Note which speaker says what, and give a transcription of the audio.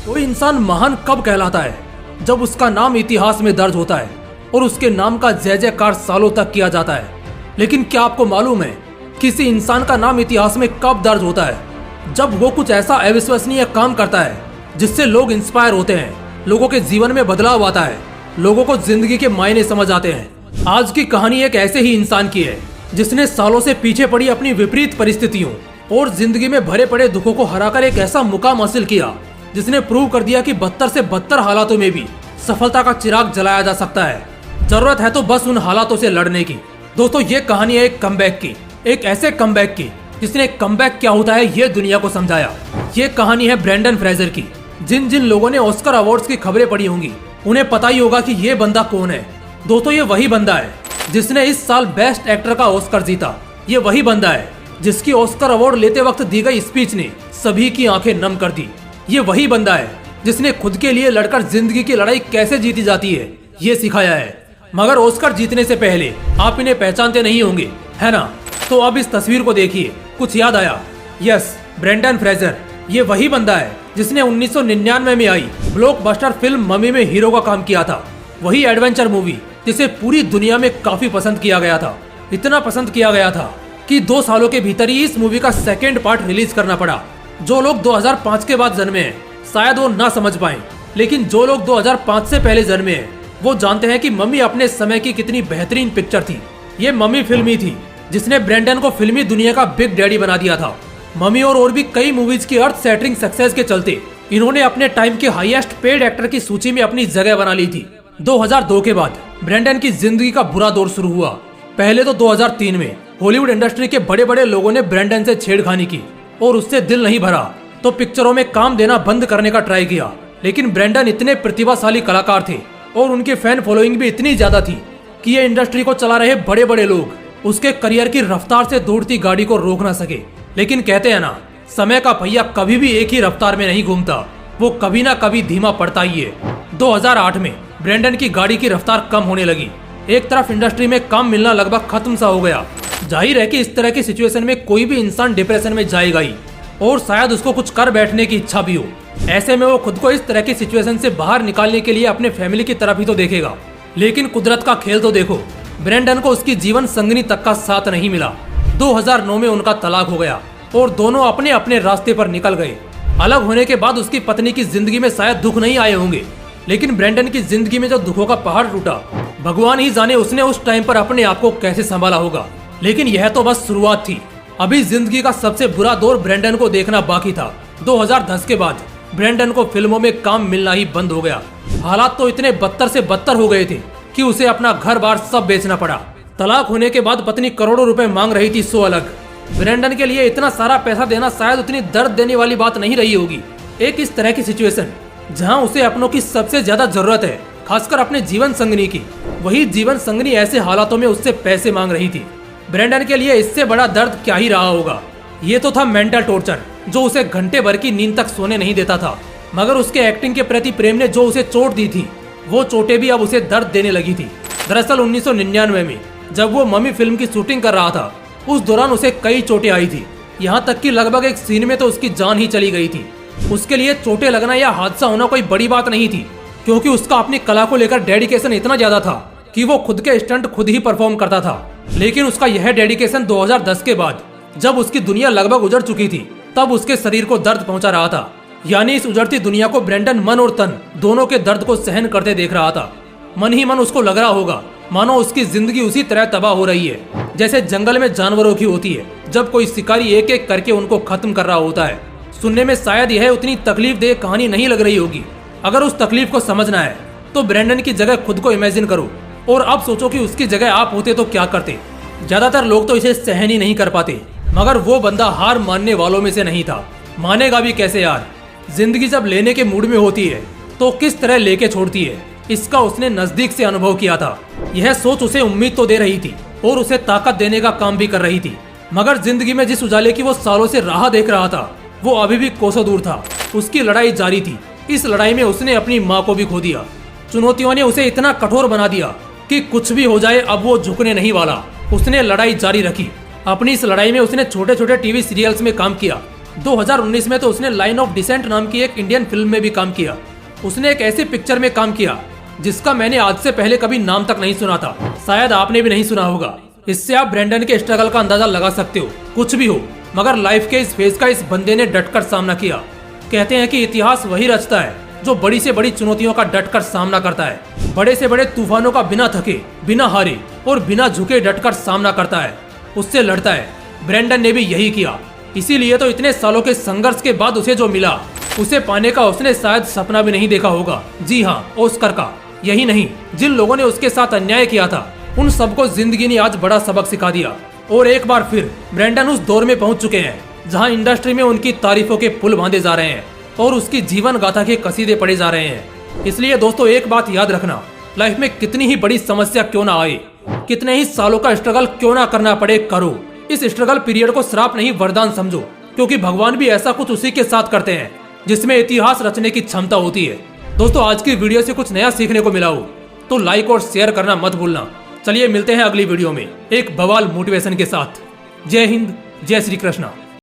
Speaker 1: कोई इंसान महान कब कहलाता है? जब उसका नाम इतिहास में दर्ज होता है और उसके नाम का जय जयकार सालों तक किया जाता है। लेकिन क्या आपको मालूम है किसी इंसान का नाम इतिहास में कब दर्ज होता है? जब वो कुछ ऐसा अविश्वसनीय काम करता है जिससे लोग इंस्पायर होते हैं, लोगों के जीवन में बदलाव आता है, लोगों को जिंदगी के मायने समझ आते हैं। आज की कहानी एक ऐसे ही इंसान की है जिसने सालों से पीछे पड़ी अपनी विपरीत परिस्थितियों और जिंदगी में भरे पड़े दुखों को हराकर एक ऐसा मुकाम हासिल किया जिसने प्रूव कर दिया कि बदतर से बदतर हालातों में भी सफलता का चिराग जलाया जा सकता है। जरूरत है तो बस उन हालातों से लड़ने की। दोस्तों, ये कहानी है एक कमबैक की, एक ऐसे कमबैक की जिसने कमबैक क्या होता है ये दुनिया को समझाया। ये कहानी है ब्रेंडन फ्रेजर की। जिन जिन लोगों ने ऑस्कर अवार्ड्स की खबरें पढ़ी होंगी उन्हें पता ही होगा कि ये बंदा कौन है। दोस्तों, ये वही बंदा है जिसने इस साल बेस्ट एक्टर का ऑस्कर जीता। ये वही बंदा है जिसकी ऑस्कर अवार्ड लेते वक्त दी गई स्पीच ने सभी की आंखें नम कर दी। ये वही बंदा है जिसने खुद के लिए लड़कर जिंदगी की लड़ाई कैसे जीती जाती है ये सिखाया है। मगर ऑस्कर जीतने से पहले आप इन्हें पहचानते नहीं होंगे, है ना? तो अब इस तस्वीर को देखिए, कुछ याद आया? Yes, Brendon Fraser. ये वही बंदा है जिसने 1999 में आई ब्लॉकबस्टर फिल्म ममी में हीरो का काम किया था। वही एडवेंचर मूवी जिसे पूरी दुनिया में काफी पसंद किया गया था। इतना पसंद किया गया था कि 2 सालों के भीतर ही इस मूवी का सेकेंड पार्ट रिलीज करना पड़ा। जो लोग 2005 के बाद जन्मे हैं शायद वो ना समझ पाए, लेकिन जो लोग 2005 से पहले जन्मे हैं वो जानते हैं कि मम्मी अपने समय की कितनी बेहतरीन पिक्चर थी। ये मम्मी फिल्म ही थी जिसने ब्रेंडन को फिल्मी दुनिया का बिग डैडी बना दिया था। मम्मी और भी कई मूवीज की अर्थ सेटरिंग सक्सेस के चलते इन्होंने अपने टाइम के हाईएस्ट पेड एक्टर की सूची में अपनी जगह बना ली थी। 2002 के बाद ब्रेंडन की जिंदगी का बुरा दौर शुरू हुआ। पहले तो 2003 में हॉलीवुड इंडस्ट्री के बड़े बड़े लोगों ने ब्रेंडन से छेड़खानी की और उससे दिल नहीं भरा तो पिक्चरों में काम देना बंद करने का ट्राई किया। लेकिन ब्रेंडन इतने प्रतिभाशाली कलाकार थे और उनकी फैन फॉलोइंग भी इतनी ज्यादा थी कि ये इंडस्ट्री को चला रहे बड़े बड़े लोग उसके करियर की रफ्तार से दौड़ती गाड़ी को रोक ना सके। लेकिन कहते हैं ना, समय का पहिया कभी भी एक ही रफ्तार में नहीं घूमता, वो कभी ना कभी धीमा पड़ता ही है। 2008 में ब्रेंडन की गाड़ी की रफ्तार कम होने लगी। एक तरफ इंडस्ट्री में काम मिलना लगभग खत्म सा हो गया। जाहिर है कि इस तरह की सिचुएशन में कोई भी इंसान डिप्रेशन में जाएगा ही और शायद उसको कुछ कर बैठने की इच्छा भी हो। ऐसे में वो खुद को इस तरह की सिचुएशन से बाहर निकालने के लिए अपने फैमिली की तरफ ही तो देखेगा। लेकिन कुदरत का खेल तो देखो, ब्रेंडन को उसकी जीवन संगनी तक का साथ नहीं मिला। 2009 में उनका तलाक हो गया और दोनों अपने अपने रास्ते पर निकल गए। अलग होने के बाद उसकी पत्नी की जिंदगी में शायद दुख नहीं आए होंगे, लेकिन ब्रेंडन की जिंदगी में जो दुखों का पहाड़ टूटा, भगवान ही जाने उसने उस टाइम पर अपने आप को कैसे संभाला होगा। लेकिन यह तो बस शुरुआत थी। अभी जिंदगी का सबसे बुरा दौर ब्रेंडन को देखना बाकी था। 2010 के बाद ब्रेंडन को फिल्मों में काम मिलना ही बंद हो गया। हालात तो इतने बदतर से बदतर हो गए थे कि उसे अपना घर बार सब बेचना पड़ा। तलाक होने के बाद पत्नी करोड़ों रुपए मांग रही थी, सो अलग। ब्रेंडन के लिए इतना सारा पैसा देना शायद उतनी दर्द देने वाली बात नहीं रही होगी। एक इस तरह की सिचुएशन जहां उसे अपनों की सबसे ज्यादा जरूरत है, खासकर अपने जीवन संगनी की, वही जीवन संगनी ऐसे हालातों में उससे पैसे मांग रही थी। ब्रेंडन के लिए इससे बड़ा दर्द क्या ही रहा होगा। ये तो था मेंटल टॉर्चर जो उसे घंटे भर की नींद तक सोने नहीं देता था। मगर उसके एक्टिंग के प्रति प्रेम ने जो उसे चोट दी थी, वो चोटें भी अब उसे दर्द देने लगी थी। दरअसल 1999 में जब वो मम्मी फिल्म की शूटिंग कर रहा था, उस दौरान उसे कई चोटें आई थी। यहाँ तक कि लगभग एक सीन में तो उसकी जान ही चली गई थी। उसके लिए चोटें लगना या हादसा होना कोई बड़ी बात नहीं थी, क्योंकि उसका अपनी कला को लेकर डेडिकेशन इतना ज्यादा था कि वो खुद के स्टंट खुद ही परफॉर्म करता था। लेकिन उसका यह डेडिकेशन 2010 के बाद जब उसकी दुनिया लगभग उजड़ चुकी थी, तब उसके शरीर को दर्द पहुंचा रहा था। यानी इस उजड़ती दुनिया को ब्रेंडन मन और तन दोनों के दर्द को सहन करते देख रहा था। मन ही मन उसको लग रहा होगा मानो उसकी जिंदगी उसी तरह तबाह हो रही है जैसे जंगल में जानवरों की होती है जब कोई शिकारी एक एक करके उनको खत्म कर रहा होता है। सुनने में शायद यह उतनी तकलीफ दे कहानी नहीं लग रही होगी। अगर उस तकलीफ को समझना है तो ब्रेंडन की जगह खुद को इमेजिन करो और अब सोचो कि उसकी जगह आप होते तो क्या करते। ज्यादातर लोग तो इसे सहन ही नहीं कर पाते, मगर वो बंदा हार मानने वालों में से नहीं था। मानेगा भी कैसे यार? जिंदगी जब लेने के मूड में होती है तो किस तरह लेके छोड़ती है, इसका उसने नजदीक से अनुभव किया था। यह सोच उसे उम्मीद तो दे रही थी और उसे ताकत देने का काम भी कर रही थी। मगर जिंदगी में जिस उजाले की वो सालों से राह देख रहा था, वो अभी भी कोसों दूर था। उसकी लड़ाई जारी थी। इस लड़ाई में उसने अपनी माँ को भी खो दिया। चुनौतियों ने उसे इतना कठोर बना दिया कि कुछ भी हो जाए अब वो झुकने नहीं वाला। उसने लड़ाई जारी रखी। अपनी इस लड़ाई में उसने छोटे छोटे टीवी सीरियल्स में काम किया 2019 में तो उसने लाइन ऑफ डिसेंट नाम की एक इंडियन फिल्म में भी काम किया। उसने एक ऐसी पिक्चर में काम किया जिसका मैंने आज से पहले कभी नाम तक नहीं सुना था, शायद आपने भी नहीं सुना होगा। इससे आप ब्रेंडन के स्ट्रगल का अंदाजा लगा सकते हो। कुछ भी हो, मगर लाइफ के इस फेज का इस बंदे ने डटकर सामना किया। कहते हैं कि इतिहास वही रचता है जो बड़ी से बड़ी चुनौतियों का डटकर सामना करता है, बड़े से बड़े तूफानों का बिना थके, बिना हारे और बिना झुके डटकर सामना करता है, उससे लड़ता है। ब्रेंडन ने भी यही किया, इसीलिए तो इतने सालों के संघर्ष के बाद उसे जो मिला, उसे पाने का उसने शायद सपना भी नहीं देखा होगा। जी हाँ, ऑस्कर का। यही नहीं, जिन लोगों ने उसके साथ अन्याय किया था उन सबको जिंदगी ने आज बड़ा सबक सिखा दिया। और एक बार फिर ब्रेंडन उस दौर में पहुंच चुके हैं जहां इंडस्ट्री में उनकी तारीफों के पुल बांधे जा रहे हैं और उसकी जीवन गाथा के कसीदे पढ़े जा रहे हैं। इसलिए दोस्तों एक बात याद रखना, लाइफ में कितनी ही बड़ी समस्या क्यों ना आए, कितने ही सालों का स्ट्रगल क्यों ना करना पड़े, करो। इस स्ट्रगल पीरियड को श्राप नहीं वरदान समझो, क्योंकि भगवान भी ऐसा कुछ उसी के साथ करते हैं जिसमें इतिहास रचने की क्षमता होती है। दोस्तों आज की वीडियो से कुछ नया सीखने को मिला हो तो लाइक और शेयर करना मत भूलना। चलिए मिलते हैं अगली वीडियो में एक बवाल मोटिवेशन के साथ। जय हिंद, जय श्री कृष्णा।